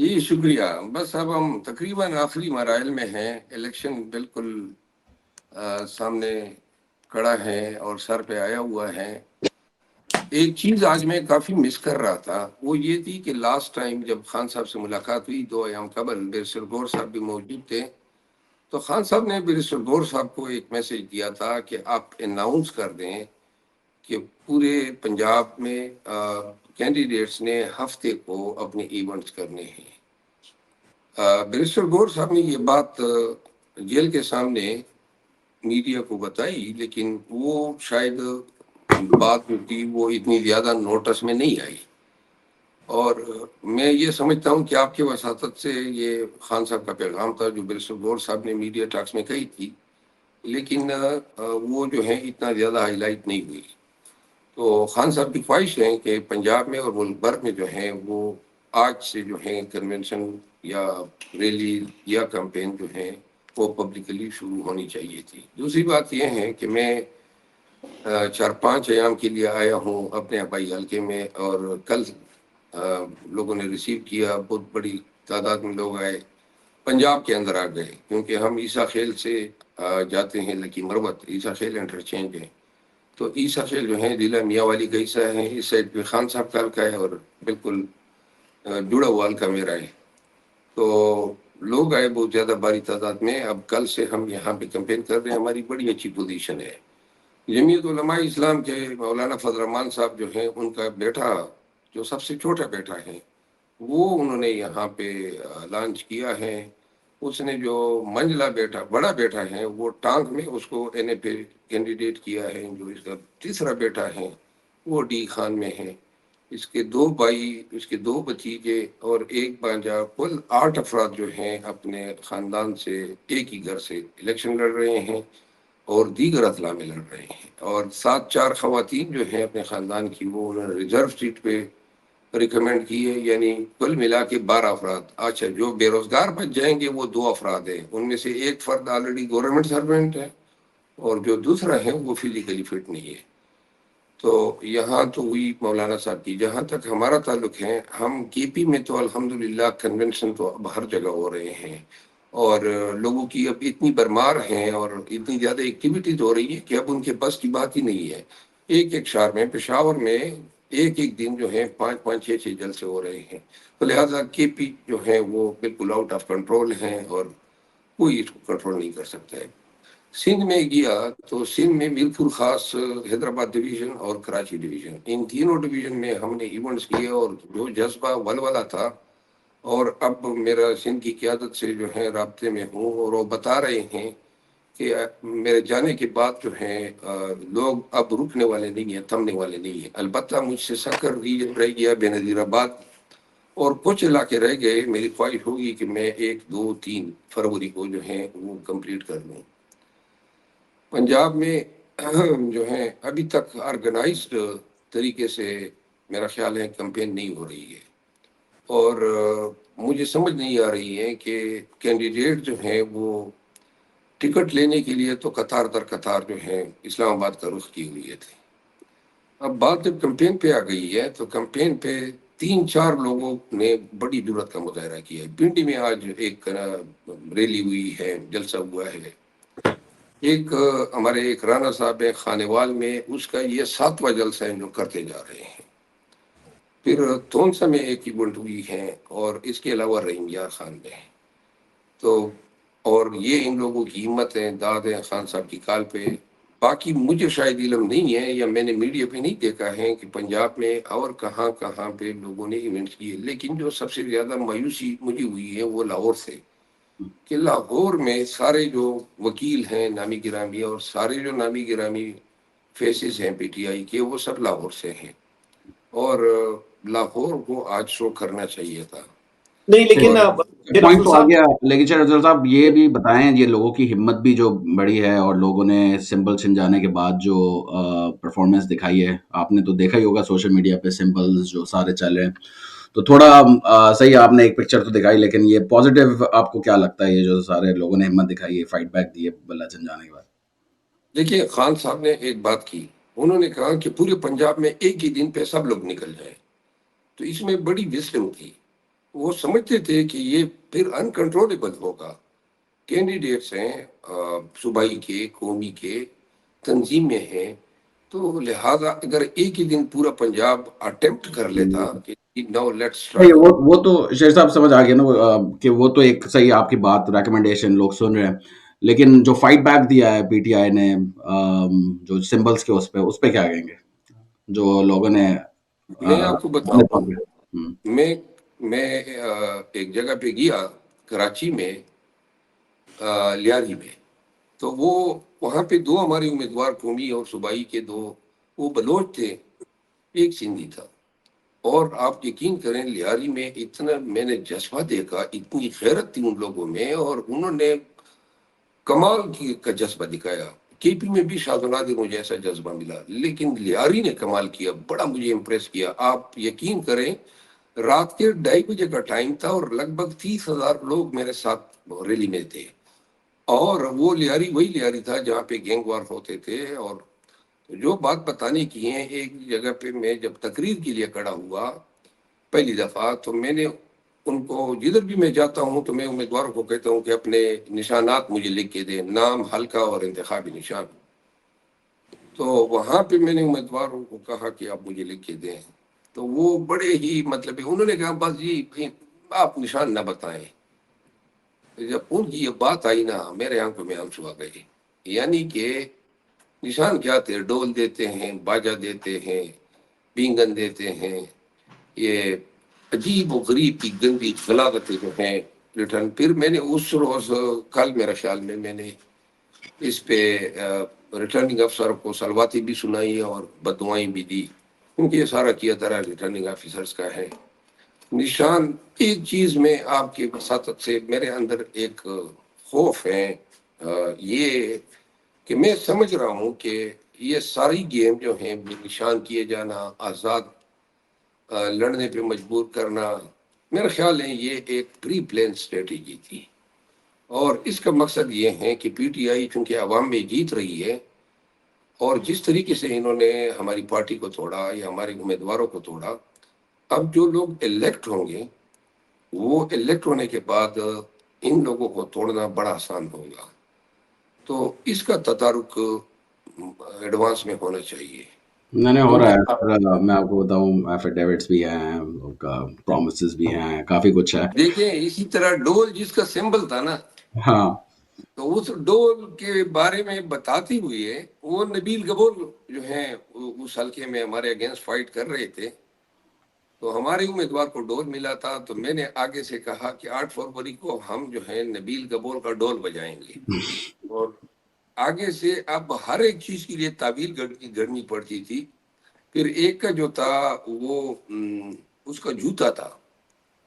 جی شکریہ. بس اب ہم تقریباً آخری مراحل میں ہیں. الیکشن بالکل سامنے کھڑا ہے اور سر پہ آیا ہوا ہے. ایک چیز آج میں کافی مس کر رہا تھا، وہ یہ تھی کہ لاسٹ ٹائم جب خان صاحب سے ملاقات ہوئی 2 ایام قبل، بیرسٹر گور صاحب بھی موجود تھے، تو خان صاحب نے بیرسٹر گور صاحب کو ایک میسج دیا تھا کہ آپ اناؤنس کر دیں کہ پورے پنجاب میں کینڈیڈیٹس نے ہفتے کو اپنے ایونٹس کرنے ہیں. بیرسٹر گور صاحب نے یہ بات جیل کے سامنے میڈیا کو بتائی، لیکن وہ شاید بات جو تھی وہ اتنی زیادہ نوٹس میں نہیں آئی. اور میں یہ سمجھتا ہوں کہ آپ کے وساطت سے یہ خان صاحب کا پیغام تھا جو بیرسٹر گور صاحب نے میڈیا ٹاکس میں کہی تھی، لیکن وہ جو ہے اتنا زیادہ ہائی لائٹ نہیں ہوئی. تو خان صاحب کی خواہش ہے کہ پنجاب میں اور ملک بھر میں جو ہے وہ آج سے جو ہے کنونشن یا ریلی یا کیمپین جو ہے وہ پبلکلی شروع ہونی چاہیے تھی. دوسری بات یہ ہے کہ میں 4-5 ایام کے لیے آیا ہوں اپنے آبائی حلقے میں، اور کل لوگوں نے ریسیو کیا، بہت بڑی تعداد میں لوگ آئے، پنجاب کے اندر آ گئے، کیونکہ ہم عیسیٰ خیل سے جاتے ہیں لکی مروت، عیسیٰ خیل انٹرچینج ہے. تو عیسیٰ خیل جو ہے ضلع میاں والی کا حصہ ہے، اس سائڈ پہ خان صاحب کا حلقہ ہے اور بالکل جڑا ہوا حلقہ میرا ہے. تو لوگ آئے بہت زیادہ باری تعداد میں. اب کل سے ہم یہاں پہ کیمپین کر رہے ہیں. ہماری بڑی اچھی پوزیشن ہے. جمعیت علماء اسلام کے مولانا فضل الرحمان صاحب جو ہیں، ان کا بیٹا جو سب سے چھوٹا بیٹا ہے، وہ انہوں نے یہاں پہ لانچ کیا ہے. اس نے جو منجلا بیٹا بڑا بیٹا ہے وہ ٹانک میں اس کو این اے پہ کینڈیڈیٹ کیا ہے. جو اس کا تیسرا بیٹا ہے وہ ڈی خان میں ہے. اس کے 2 بھائی، اس کے 2 بھتیجے اور ایک بانجا، کل 8 افراد جو ہیں اپنے خاندان سے ایک ہی گھر سے الیکشن لڑ رہے ہیں اور دیگر اضلاع میں لڑ رہے ہیں. اور 4 خواتین جو ہیں اپنے خاندان کی، وہ انہوں نے ریزرو سیٹ پہ ریکمینڈ کی ہے. یعنی کل ملا کے 12 افراد. اچھا، جو بے روزگار بچ جائیں گے وہ 2 افراد ہیں، ان میں سے ایک فرد آلریڈی گورنمنٹ سروینٹ ہے اور جو دوسرا ہے وہ فزیکلی فٹ نہیں ہے. تو یہاں تو ہوئی مولانا صاحب کی. جہاں تک ہمارا تعلق ہے، ہم کے پی میں تو الحمدللہ کنونشن تو اب ہر جگہ ہو رہے ہیں، اور لوگوں کی اب اتنی برمار ہیں اور اتنی زیادہ ایکٹیویٹیز ہو رہی ہے کہ اب ان کے بس کی بات ہی نہیں ہے. ایک شہر میں، پشاور میں ایک دن جو ہے 5-5 6-6 جلسے ہو رہے ہیں. تو لہٰذا کے پی جو ہے وہ بالکل آؤٹ آف کنٹرول ہیں اور کوئی اس کو کنٹرول نہیں کر سکتا ہے. سندھ میں گیا تو سندھ میں میرپور خاص، حیدرآباد ڈویژن اور کراچی ڈویژن، ان تینوں ڈویژن میں ہم نے ایونٹس کیے، اور جو جذبہ ولولہ تھا. اور اب میرا سندھ کی قیادت سے جو ہے رابطے میں ہوں، اور وہ بتا رہے ہیں کہ میرے جانے کے بعد جو ہے لوگ اب رکنے والے نہیں ہیں، تھمنے والے نہیں ہیں. البتہ مجھ سے سکر ریجن رہ گیا، بے نظیر آباد اور کچھ علاقے رہ گئے. میری خواہش ہوگی کہ میں 1-2-3 فروری کو جو ہے وہ کمپلیٹ کر لوں. پنجاب میں جو ہے ابھی تک آرگنائزڈ طریقے سے میرا خیال ہے کیمپین نہیں ہو رہی ہے، اور مجھے سمجھ نہیں آ رہی ہے کہ کینڈیڈیٹ جو ہیں وہ ٹکٹ لینے کے لیے تو قطار در قطار جو ہے اسلام آباد کا رخ کیے ہوئے تھے. اب بات جب کیمپین پہ آ گئی ہے تو کیمپین پہ 3-4 لوگوں نے بڑی جرات کا مظاہرہ کیا ہے. پنڈی میں آج ایک ریلی ہوئی ہے، جلسہ ہوا ہے. ایک ہمارے ایک رانا صاحب ہے خانیوال میں، اس کا یہ 7واں جلسہ ہے جو کرتے جا رہے ہیں. پھر تونسا میں ایک ایونٹ ہوئی ہے، اور اس کے علاوہ رحیم یار خان میں ہے. تو اور یہ ان لوگوں کی ہمت ہے، داد ہے خان صاحب کی کال پہ. باقی مجھے شاید علم نہیں ہے یا میں نے میڈیا پہ نہیں دیکھا ہے کہ پنجاب میں اور کہاں کہاں پہ لوگوں نے ایونٹس کیے. لیکن جو سب سے زیادہ مایوسی مجھے ہوئی ہے وہ لاہور سے، کہ لاہور میں سارے جو وکیل ہیں نامی گرامی اور سارے جو نامی گرامی فیسز ہیں پی ٹی آئی کے، وہ سب لاہور سے ہیں، اور لاہور کو آج شو کرنا چاہیے تھا. نہیں، لیکن پوائنٹ تو آ گیا. لیکن شاید صاحب یہ بھی بتائیں، یہ لوگوں کی ہمت بھی جو بڑی ہے اور لوگوں نے سمبل چھن جانے کے بعد جو پرفارمنس دکھائی ہے، آپ نے تو دیکھا ہی ہوگا سوشل میڈیا پہ سمبلز جو سارے چل رہے ہیں. تو تھوڑا صحیح آپ نے ایک پکچر تو دکھائی، لیکن یہ پازیٹیو آپ کو کیا لگتا ہے، یہ جو سارے لوگوں نے ہمت دکھائی ہے، فائٹ بیک دی ہے بلہ چھن جانے کے بعد؟ دیکھیے، خان صاحب نے ایک بات کی، انہوں نے کہا کہ پورے پنجاب میں ایک ہی دن پہ سب لوگ نکل جائیں. تو اس میں بڑی وزڈم تھی. وہ سمجھتے تھے کہ یہ پھر انکنٹرولبل ہوگا. کینڈیڈیٹس ہیں صوبائی کے، قومی کے، تنظیم میں ہیں، تو لہٰذا اگر ایک ہی دن پورا پنجاب اٹمپٹ کر لیتا کہ نو لیٹس نہیں، ٹرائی. وہ تو شیر صاحب سمجھ آ گیا نا کہ وہ تو ایک صحیح آپ کی بات ریکمنڈیشن لوگ سن رہے ہیں، لیکن جو فائٹ بیک دیا ہے پی ٹی آئی نے جو سمبلس کے اس پہ کیا کہیں گے جو لوگوں نے میں آپ کو بتاؤں، ہم، میں میں ایک جگہ پہ گیا کراچی میں، لیاری میں، تو وہ وہاں پہ دو ہمارے امیدوار قومی اور صوبائی کے دو، وہ بلوچ تھے، ایک سندھی تھا. اور آپ یقین کریں لیاری میں اتنا میں نے جذبہ دیکھا، اتنی غیرت تھی ان لوگوں میں، اور انہوں نے کمال کا جذبہ دکھایا. کے پی میں بھی شاہزادہ نے مجھے ایسا جذبہ ملا، لیکن لیاری نے کمال کیا، بڑا مجھے امپریس کیا. آپ یقین کریں رات کے 2:30 بجے کا ٹائم تھا اور لگ بھگ 30,000 لوگ میرے ساتھ ریلی میں تھے. اور وہ لیاری وہی لیاری تھا جہاں پہ گینگ وار ہوتے تھے. اور جو بات بتانے کی ہے، ایک جگہ پہ میں جب تقریر کے لیے کھڑا ہوا پہلی دفعہ، تو میں نے ان کو، جدھر بھی میں جاتا ہوں تو میں امیدواروں کو کہتا ہوں کہ اپنے نشانات مجھے لکھ کے دیں، نام، حلقہ اور انتخابی نشان. تو وہاں پہ میں نے امیدواروں کو کہا کہ آپ مجھے لکھ کے دیں، تو وہ بڑے ہی مطلب انہوں نے کہا بس جی آپ نشان نہ بتائیں. جب ان کی یہ بات آئی نا، میرے آنکھوں میں آنسو آ گئے. یعنی کہ نشان کیا تھے؟ ڈول دیتے ہیں، باجا دیتے ہیں، بینگن دیتے ہیں، یہ عجیب و غریب کی گندی غلاظتیں جو ہیں ریٹرن. پھر میں نے اس روز، کل میرا خیال میں نے اس پہ ریٹرننگ افسر کو سلواتی بھی سنائی اور بددعائیں بھی دی، کیونکہ یہ سارا کیا طرح ریٹرننگ آفیسرز کا ہے. نشان ایک چیز میں آپ کے وساطت سے میرے اندر ایک خوف ہے، یہ کہ میں سمجھ رہا ہوں کہ یہ ساری گیم جو ہیں نشان کیے جانا، آزاد لڑنے پہ مجبور کرنا، میرا خیال ہے یہ ایک پری پلان اسٹریٹجی تھی. اور اس کا مقصد یہ ہے کہ پی ٹی آئی چونکہ عوام میں جیت رہی ہے، اور جس طریقے سے انہوں نے ہماری پارٹی کو توڑا یا ہمارے امیدواروں کو توڑا، اب جو لوگ الیکٹ ہوں گے وہ الیکٹ ہونے کے بعد ان لوگوں کو توڑنا بڑا آسان ہوگا. تو اس کا تدارک ایڈوانس میں ہونا چاہیے. نہیں نہیں ہو رہا ہے کیونکہ سر، میں آپ کو بتاؤں ایفیڈیوٹس بھی ہیں، پرومسز بھی ہیں، کافی کچھ ہے. دیکھیں اسی طرح ڈول جس کا سمبل تھا نا، ہاں تو اس ڈول کے بارے میں بتاتی ہوئی ہے، وہ نبیل گبور جو ہیں اس حلقے میں ہمارے اگینسٹ فائٹ کر رہے تھے، تو ہمارے امیدوار کو ڈول ملا تھا. تو میں نے آگے سے کہا کہ 8 فروری کو ہم جو ہے نبیل گبور کا ڈول بجائیں گے. اور آگے سے اب ہر ایک چیز کے لیے تعویل گڑنی پڑتی تھی. پھر ایک کا جو تھا وہ اس کا جوتا تھا،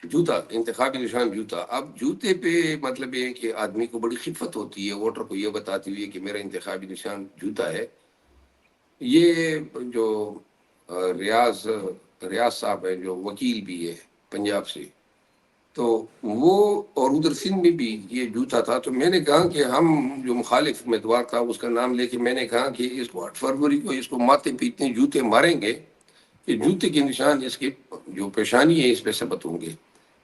جوتا انتخابی نشان جوتا. اب جوتے پہ مطلب یہ ہے کہ آدمی کو بڑی خفت ہوتی ہے ووٹر کو یہ بتاتی ہوئی کہ میرا انتخابی نشان جوتا ہے. یہ جو ریاض صاحب ہے جو وکیل بھی ہے پنجاب سے، تو وہ اور ادھر سندھ میں بھی یہ جوتا تھا. تو میں نے کہا کہ ہم جو مخالف امیدوار تھا اس کا نام لے کے میں نے کہا کہ اس کو 8 فروری کو اس کو ماتھے پہ اتنے جوتے ماریں گے کہ جوتے کے نشان اس کی جو پیشانی ہے اس پہ ثبت ہوں گے.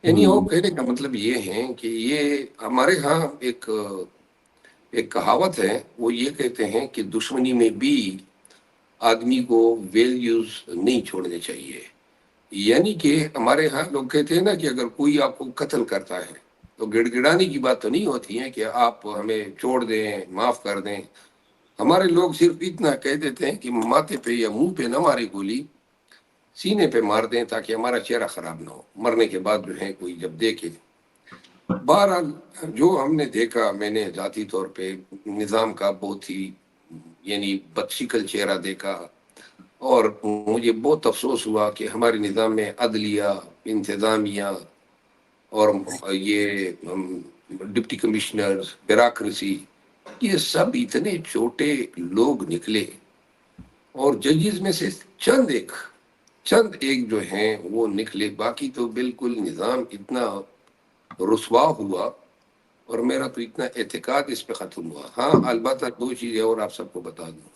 یعنی وہ کہنے کا مطلب یہ ہے کہ یہ ہمارے ہاں ایک کہاوت ہے، وہ یہ کہتے ہیں کہ دشمنی میں بھی آدمی کو ویلیوز نہیں چھوڑنے چاہیے. یعنی کہ ہمارے ہاں لوگ کہتے ہیں نا کہ اگر کوئی آپ کو قتل کرتا ہے تو گڑ گڑانے کی بات تو نہیں ہوتی ہے کہ آپ ہمیں چھوڑ دیں، معاف کر دیں. ہمارے لوگ صرف اتنا کہہ دیتے ہیں کہ ماتھے پہ یا منہ پہ نہ مارے گولی، سینے پہ مار دیں تاکہ ہمارا چہرہ خراب نہ ہو مرنے کے بعد جو ہے کوئی جب دیکھے. بہرحال جو ہم نے دیکھا، میں نے ذاتی طور پہ نظام کا بہت ہی یعنی بدشکل چہرہ دیکھا، اور مجھے بہت افسوس ہوا کہ ہمارے نظام میں عدلیہ، انتظامیہ اور یہ ڈپٹی کمشنر، بیوروکریسی، یہ سب اتنے چھوٹے لوگ نکلے. اور ججز میں سے چند ایک جو ہیں وہ نکلے، باقی تو بالکل نظام اتنا رسوا ہوا. اور میرا تو اتنا اعتقاد اس پہ ختم ہوا. ہاں البتہ دو چیزیں اور آپ سب کو بتا دوں،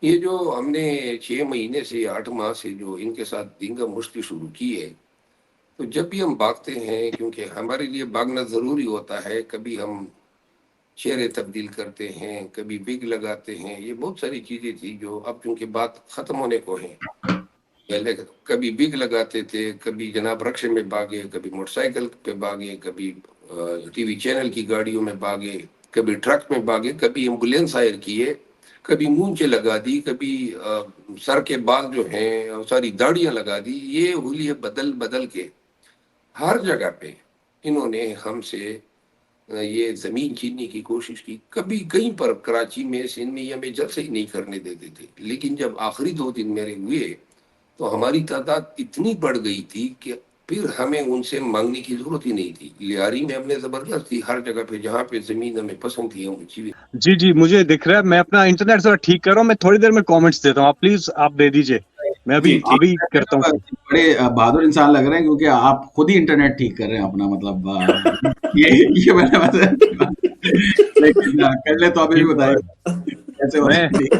یہ جو ہم نے 6 مہینے سے 8 ماہ سے جو ان کے ساتھ دینگا مشتی شروع کی ہے، تو جب بھی ہم بھاگتے ہیں، کیونکہ ہمارے لیے بھاگنا ضروری ہوتا ہے، کبھی ہم چہرے تبدیل کرتے ہیں، کبھی بگ لگاتے ہیں، یہ بہت ساری چیزیں تھی جو اب چونکہ بات ختم ہونے کو ہیں. پہلے کبھی بگ لگاتے تھے، کبھی جناب رکشے میں بھاگے، کبھی موٹر سائیکل پہ بھاگے، کبھی ٹی وی چینل کی گاڑیوں میں بھاگے، کبھی ٹرک میں بھاگے، کبھی ایمبولینس ہائر کیے، کبھی مونچے لگا دی، کبھی سر کے بال جو ہیں ساری داڑیاں لگا دی. یہ ہولیے بدل بدل کے ہر جگہ پہ انہوں نے ہم سے یہ زمین چھیننے کی کوشش کی. کبھی کہیں پر کراچی میں، سندھ میں، یہ ہمیں جلسے ہی نہیں کرنے دیتے تھے. لیکن جب آخری 2 دن میرے ہوئے تو ہماری تعداد اتنی بڑھ گئی تھی کہ پھر ہمیں ان سے مانگنے کی ضرورت ہی نہیں تھی. لیاری میں ہم نے زبردستی ہر جگہ پہ جہاں پہ زمین ہمیں پسند تھی ہم چیزیں. جی جی مجھے دکھ رہا ہے، میں اپنا انٹرنیٹ ذرا ٹھیک کر رہا ہوں، میں تھوڑی دیر میں کامنٹس دیتا ہوں، آپ پلیز آپ دے دیجئے، میں جی ٹھیک. ابھی کرتا ہوں. بڑے بہادر انسان لگ رہے ہیں کیونکہ آپ خود ہی انٹرنیٹ ٹھیک کر رہے ہیں اپنا، مطلب یہ میں نے لیکن کر لے تو ابھی بھی بتائیے کیسے میں ہوتا ہے.